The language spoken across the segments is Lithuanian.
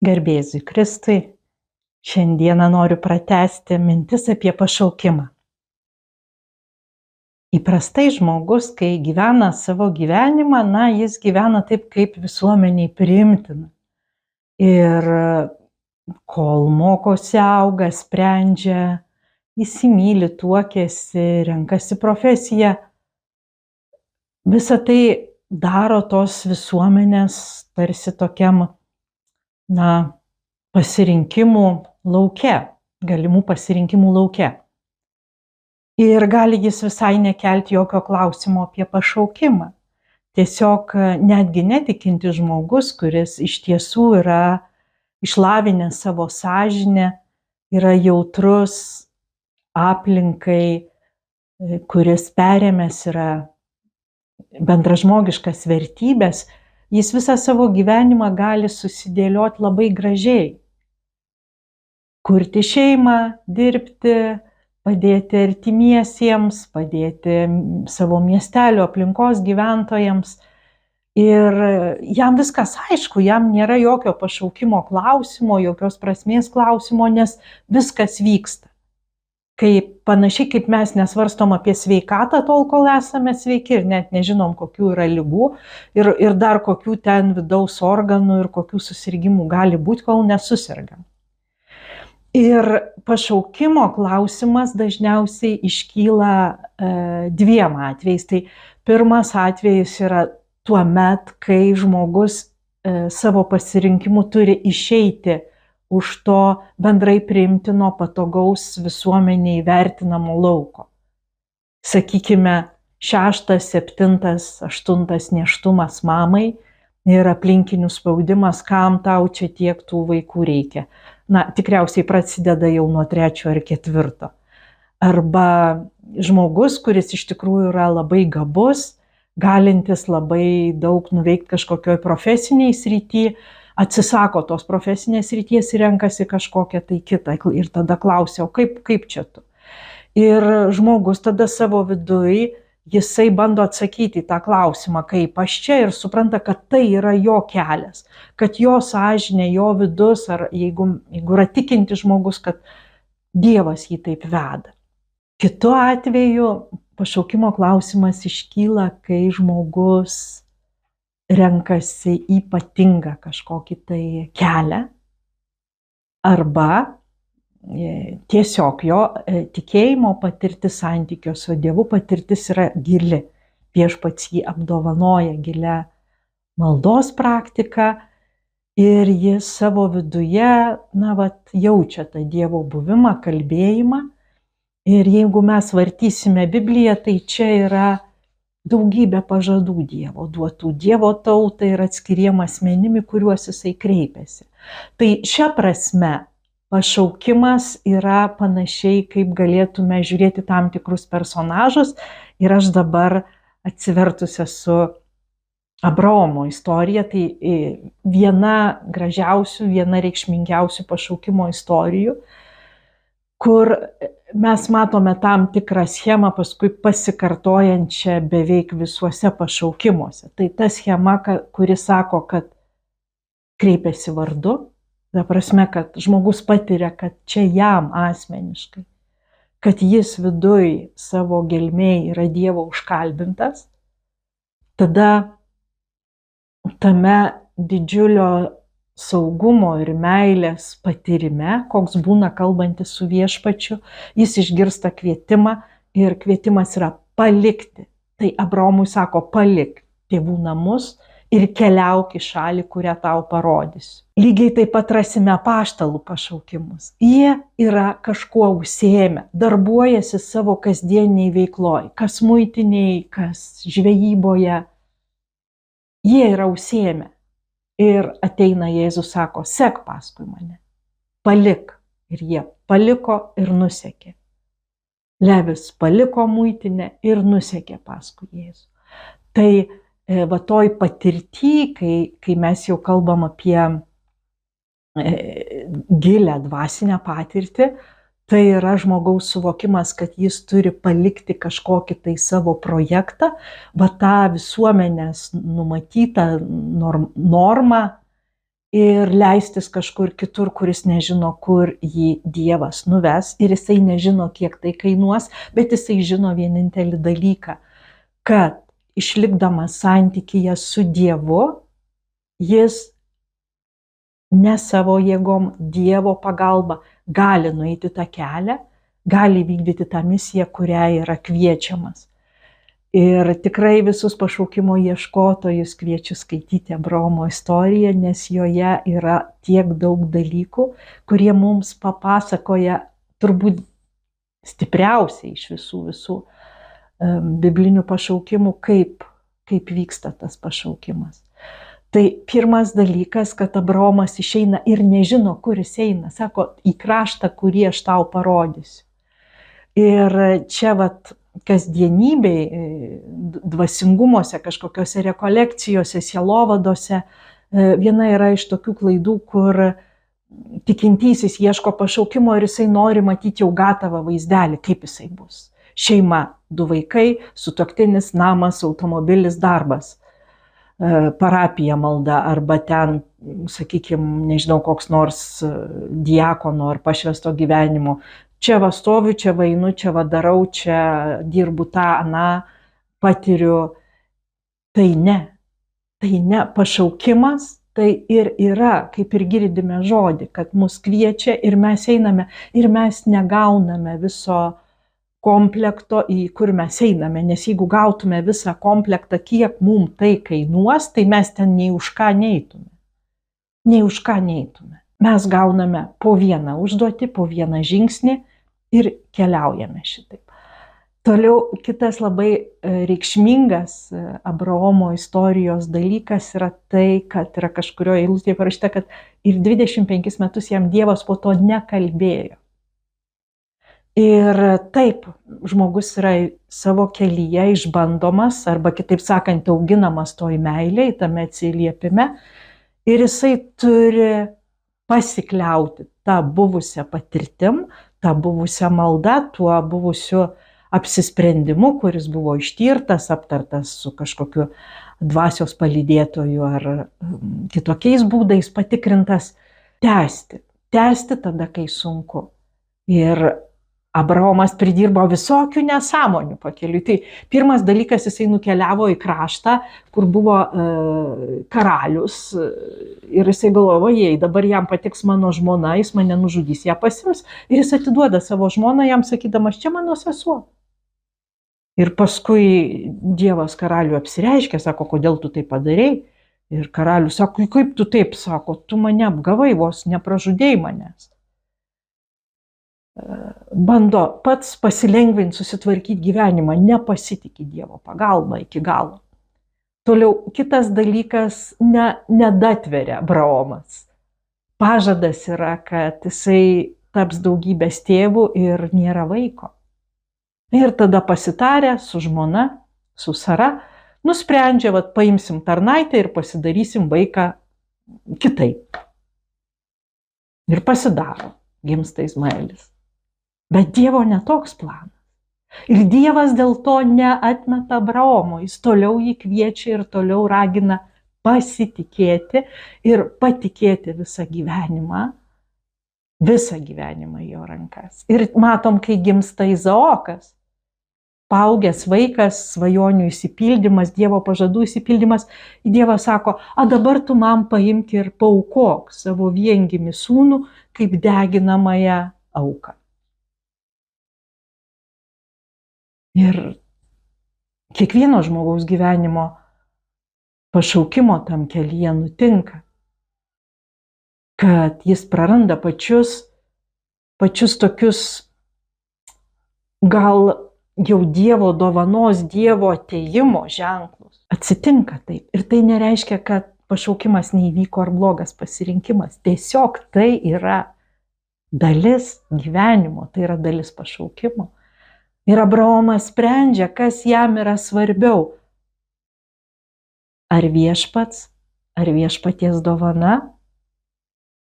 Garbėzui Kristui. Šiandieną noriu pratęsti mintis apie pašaukimą. Įprastai žmogus, kai gyvena savo gyvenimą, jis gyvena taip, kaip visuomeniai priimtina. Ir kol mokosi, auga, sprendžia, įsimyli, tuokiasi, renkasi profesiją, visą tai daro tos visuomenės tarsi tokiam, pasirinkimų lauke, galimų pasirinkimų lauke. Ir gali jis visai nekelti jokio klausimo apie pašaukimą. Tiesiog netgi netikintis žmogus, kuris iš tiesų yra išlavinęs savo sąžinę, yra jautrus aplinkai, kuris perėmęs yra bendražmogiškas vertybės, jis visą savo gyvenimą gali susidėlioti labai gražiai. Kurti šeimą, dirbti, padėti artimiesiems, padėti savo miestelio aplinkos gyventojams. Ir jam viskas aišku, jam nėra jokio pašaukimo klausimo, jokios prasmės klausimo, nes viskas vyksta. Panašiai kaip mes nesvarstom apie sveikatą tol, kol esame sveiki ir net nežinom, kokių yra ligų ir dar kokių ten vidaus organų ir kokių susirgimų gali būti, kol nesusirgam. Ir pašaukimo klausimas dažniausiai iškyla dviem atvejais. Tai pirmas atvejis yra tuomet, kai žmogus savo pasirinkimu turi išeiti už to bendrai priimtino, patogaus visuomeniai vertinamo lauko. Sakykime, 6., 7., 8. nėštumas mamai ir aplinkinių spaudimas, kam tau čia tiek tų vaikų reikia. Tikriausiai prasideda jau nuo 3. ar 4. Arba žmogus, kuris iš tikrųjų yra labai gabus, galintis labai daug nuveikti kažkokioj profesiniai srity, atsisako tos profesinės srities ir renkasi kažkokią tai kitą. Ir tada klausia, o kaip čia tu? Ir žmogus tada savo viduj, jisai bando atsakyti į tą klausimą, kaip aš čia, ir supranta, kad tai yra jo kelias, kad jo sąžinė, jo vidus, ar jeigu yra tikintis žmogus, kad Dievas jį taip veda. Kitu atveju pašaukimo klausimas iškyla, kai žmogus renkasi ypatingą kažkokį tai kelią, arba tiesiog jo tikėjimo patirtis, santykio su Dievu patirtis yra gili. Viešpats jį apdovanoja gilia maldos praktika ir jis savo viduje, jaučia tą Dievo buvimą, kalbėjimą. Ir jeigu mes vartysime Bibliją, tai čia yra daugybė pažadų Dievo, duotų Dievo tautai ir atskiriem asmenim, į kuriuos jisai kreipiasi. Tai šia prasme pašaukimas yra panašiai, kaip galėtume žiūrėti tam tikrus personažus. Ir aš dabar atsivertus esu Abraomo istorija, tai viena gražiausių, viena reikšmingiausių pašaukimo istorijų, kur mes matome tam tikrą schemą, paskui pasikartojančią beveik visuose pašaukimuose. Tai ta schema, kuri sako, kad kreipiasi vardu, ta prasme, kad žmogus patiria, kad čia jam asmeniškai, kad jis viduj savo gelmėj yra Dievo užkalbintas, tada tame didžiulio saugumo ir meilės patyrime, koks būna kalbantis su viešpačiu, jis išgirsta kvietimą ir kvietimas yra palikti. Tai Abraomui sako, palik tėvų namus ir keliauk į šalį, kurią tau parodysiu. Lygiai taip pat rasime apaštalų pašaukimus. Jie yra kažkuo užsiėmę, darbuojasi savo kasdieniai veikloj, kas muitiniai, kas žvejyboje. Jie yra užsiėmę. Ir ateina Jėzus, sako, sek paskui mane, palik. Ir jie paliko ir nusekė. Levis paliko muitinę ir nusekė paskui Jėzų. Tai toj patirty, kai mes jau kalbam apie gilę dvasinę patirtį, tai yra žmogaus suvokimas, kad jis turi palikti kažkokį tai savo projektą, tą visuomenės numatytą normą ir leistis kažkur kitur, kuris nežino, kur jį Dievas nuves. Ir jisai nežino, kiek tai kainuos, bet jisai žino vienintelį dalyką, kad išlikdamas santykyje su Dievu, jis ne savo jėgom, Dievo pagalba gali nueiti tą kelią, gali vykdyti tą misiją, kurią yra kviečiamas. Ir tikrai visus pašaukimo ieškotojus kviečiu skaityti Abraomo istoriją, nes joje yra tiek daug dalykų, kurie mums papasakoja turbūt stipriausiai iš visų biblinių pašaukimų, kaip vyksta tas pašaukimas. Tai pirmas dalykas, kad Abraomas išeina ir nežino, kur jis eina. Sako, į kraštą, kurį aš tau parodysiu. Ir čia kasdienybėj, dvasingumuose, kažkokiose rekolekcijose, sielovadose, viena yra iš tokių klaidų, kur tikintysis ieško pašaukimo ir jisai nori matyti jau gatavą vaizdelį, kaip jisai bus. Šeima, 2 vaikai, sutuoktinis, namas, automobilis, darbas, parapija malda arba ten, sakykime, nežinau, koks nors diakono ar pašvęsto gyvenimo. Čia va stoviu, čia va einu, čia va darau, čia dirbu tą, aną, patiriu. Tai ne. Pašaukimas tai ir yra, kaip ir girdime žodį, kad mus kviečia ir mes einame ir mes negauname viso komplekto, į kur mes einame, nes jeigu gautume visą komplektą, kiek mums tai kainuos, tai mes ten nei už ką neitume. Mes gauname po vieną užduotį, po vieną žingsnį ir keliaujame šitaip. Toliau kitas labai reikšmingas Abraomo istorijos dalykas yra tai, kad yra kažkurioje eilutėje parašyta, kad ir 25 metus jam Dievas po to nekalbėjo. Ir taip, žmogus yra savo kelyje išbandomas, arba kitaip sakant, auginamas toj meilėj, tame atsiliepime, ir jisai turi pasikliauti tą buvusią patirtim, tą buvusią maldą, tuo buvusiu apsisprendimu, kuris buvo ištirtas, aptartas su kažkokiu dvasios palydėtoju ar kitokiais būdais patikrintas, tęsti tada, kai sunku. Ir Abraomas pridirbo visokių nesąmonių pakeliui. Tai pirmas dalykas, jisai nukeliavo į kraštą, kur buvo karalius, ir jisai galvojo, jei dabar jam patiks mano žmona, jis mane nužudys, ją pasims, ir jis atiduoda savo žmoną jam sakydamas, čia mano sesuo. Ir paskui Dievas karaliui apsireiškė, sako, kodėl tu tai padarei? Ir karalius sako, kaip tu taip, sako, tu mane apgavai, vos nepražudėjai manęs. Bando pats pasilengvinti, susitvarkyti gyvenimą, nepasitikė Dievo pagalba iki galo. Toliau kitas dalykas, nedatveria Abraomas. Pažadas yra, kad jisai taps daugybės tėvų ir nėra vaiko. Ir tada pasitarę su žmona, su Sara, nusprendžia, paimsim tarnaitę ir pasidarysim vaiką kitaip. Ir pasidaro, gimsta Izmaelis. Bet Dievo netoks planas. Ir Dievas dėl to neatmeta Abraomo, jis toliau jį kviečia ir toliau ragina pasitikėti ir patikėti visą gyvenimą į jo rankas. Ir matom, kai gimsta Izaokas, paaugęs vaikas, svajonių išsipildymas, Dievo pažadų išsipildymas, Dievas sako, dabar tu man paimk ir paaukok savo viengimį sūnų kaip deginamąją auką. Ir kiekvieno žmogaus gyvenimo pašaukimo tam kelyje nutinka, kad jis praranda pačius tokius gal jau Dievo dovanos, Dievo atėjimo ženklus. Atsitinka taip. Ir tai nereiškia, kad pašaukimas neįvyko ar blogas pasirinkimas. Tiesiog tai yra dalis gyvenimo, tai yra dalis pašaukimo. Ir Abraomas sprendžia, kas jam yra svarbiau. Ar viešpats, ar viešpaties dovana,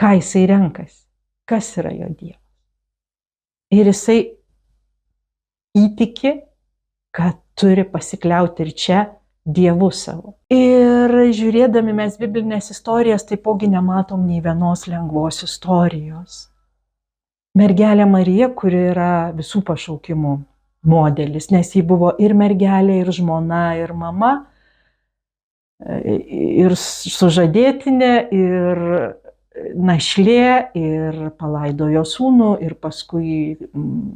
ką jisai renkasi, kas yra jo Dievas. Ir jisai įtiki, kad turi pasikliauti ir čia, Dievu savo. Ir žiūrėdami mes biblinės istorijas taipogi nematom nei vienos lengvos istorijos. Mergelė Marija, kuri yra visų pašaukimų modelis, nes ji buvo ir mergelė, ir žmona, ir mama, ir sužadėtinė, ir našlė, ir palaidojo sūnų, ir paskui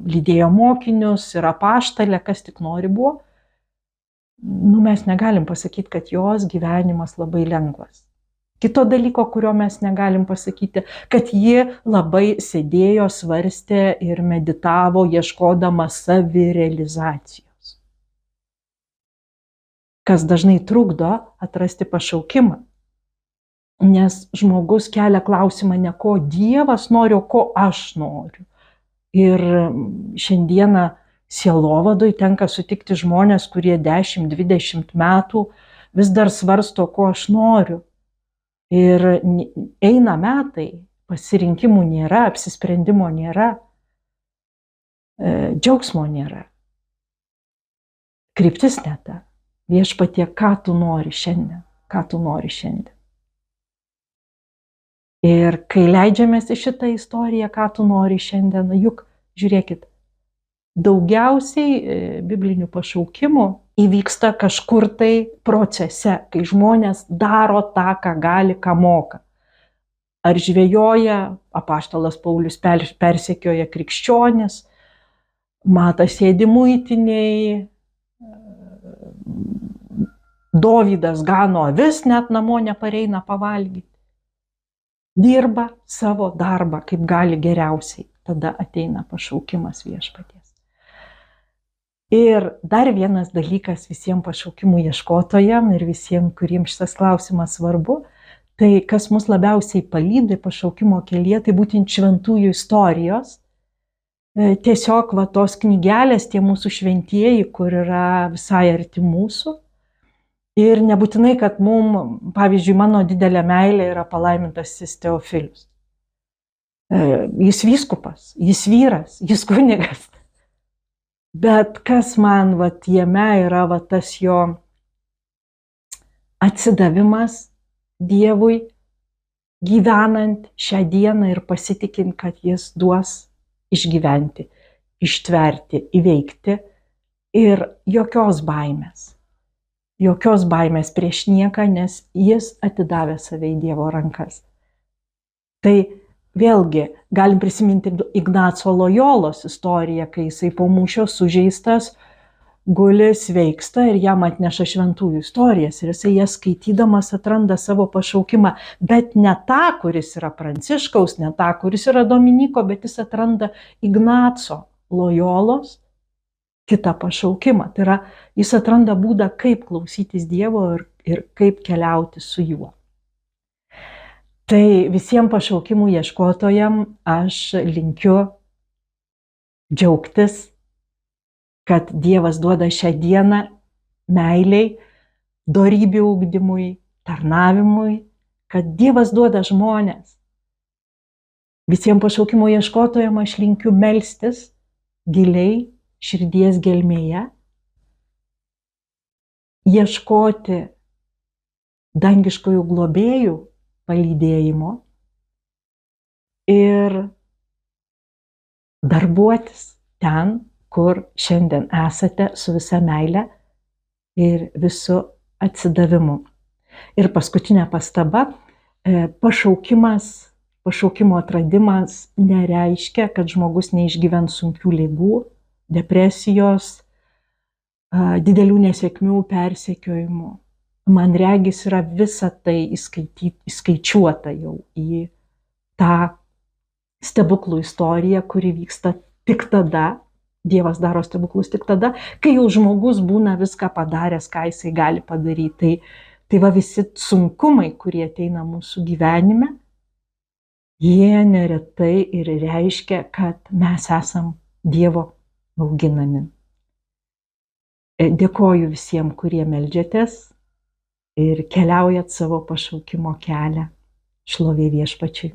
lydėjo mokinius, ir apaštalė, kas tik nori buvo. Mes negalim pasakyti, kad jos gyvenimas labai lengvas. Kito dalyko, kurio mes negalim pasakyti, kad ji labai sėdėjo, svarstė ir meditavo, ieškodama savirealizacijos. Kas dažnai trukdo atrasti pašaukimą. Nes žmogus kelia klausimą ne ko Dievas nori, o ko aš noriu. Ir šiandieną sielovadoj tenka sutikti žmonės, kurie 10-20 metų vis dar svarsto, ko aš noriu. Ir eina metai, pasirinkimų nėra, apsisprendimo nėra, džiaugsmo nėra. Kryptis ne ta. Viešpatie, ką tu nori šiandien, ką tu nori šiandien. Ir kai leidžiamės į šitą istoriją, ką tu nori šiandien, juk žiūrėkit, daugiausiai biblinių pašaukimų įvyksta kažkur tai procese, kai žmonės daro tą, ką gali, ką moka. Ar žvejoja, apaštalas Paulius persekioja krikščionis, Matas sėdi muitiniai, Dovydas gano avis, net namo nepareina pavalgyti. Dirba savo darbą, kaip gali geriausiai. Tada ateina pašaukimas viešpaties. Ir dar vienas dalykas visiems pašaukimų ieškotojams ir visiems, kuriems šitas klausimas svarbu, tai kas mus labiausiai palydi pašaukimo kelyje, tai būtent šventųjų istorijos. Tiesiog tos knygelės, tie mūsų šventieji, kur yra visai arti mūsų. Ir nebūtinai, kad pavyzdžiui, mano didelė meilė yra palaimintasis Teofilius. Jis vyskupas, jis vyras, jis kunigas. Bet kas man jame yra tas jo atsidavimas Dievui, gyvenant šią dieną ir pasitikint, kad jis duos išgyventi, ištverti, įveikti ir jokios baimės. Jokios baimės prieš nieką, nes jis atidavė save į Dievo rankas. Tai vėlgi galim prisiminti Ignaco Lojolos istoriją, kai jisai po mūšio sužeistas, guli, sveiksta ir jam atneša šventųjų istorijas. Ir jisai jas skaitydamas atranda savo pašaukimą, bet ne tą, kuris yra Pranciškaus, ne tą, kuris yra Dominiko, bet jis atranda Ignaco Lojolos kitą pašaukimą. Tai yra, jis atranda būdą, kaip klausytis Dievo ir kaip keliauti su juo. Tai visiems pašaukimų ieškotojams aš linkiu džiaugtis, kad Dievas duoda šią dieną meiliai, dorybių ugdymui, tarnavimui, kad Dievas duoda žmonės. Visiems pašaukimų ieškotojams aš linkiu melstis giliai, širdies gelmėje, ieškoti dangiškojų globėjų palydėjimo ir darbuotis ten, kur šiandien esate, su visa meile ir visu atsidavimu. Ir paskutinė pastaba, pašaukimo atradimas nereiškia, kad žmogus neišgyvens sunkių ligų, depresijos, didelių nesėkmių, persekiojimų. Man regis yra visa tai įskaičiuota jau į tą stebuklų istoriją, kuri vyksta tik tada, Dievas daro stebuklus tik tada, kai jau žmogus būna viską padaręs, ką jisai gali padaryti. Tai visi sunkumai, kurie ateina mūsų gyvenime, jie neretai ir reiškia, kad mes esam Dievo auginami. Dėkoju visiems, kurie meldžiatės ir keliaujat savo pašaukimo kelią. Šlovė Viešpačiui.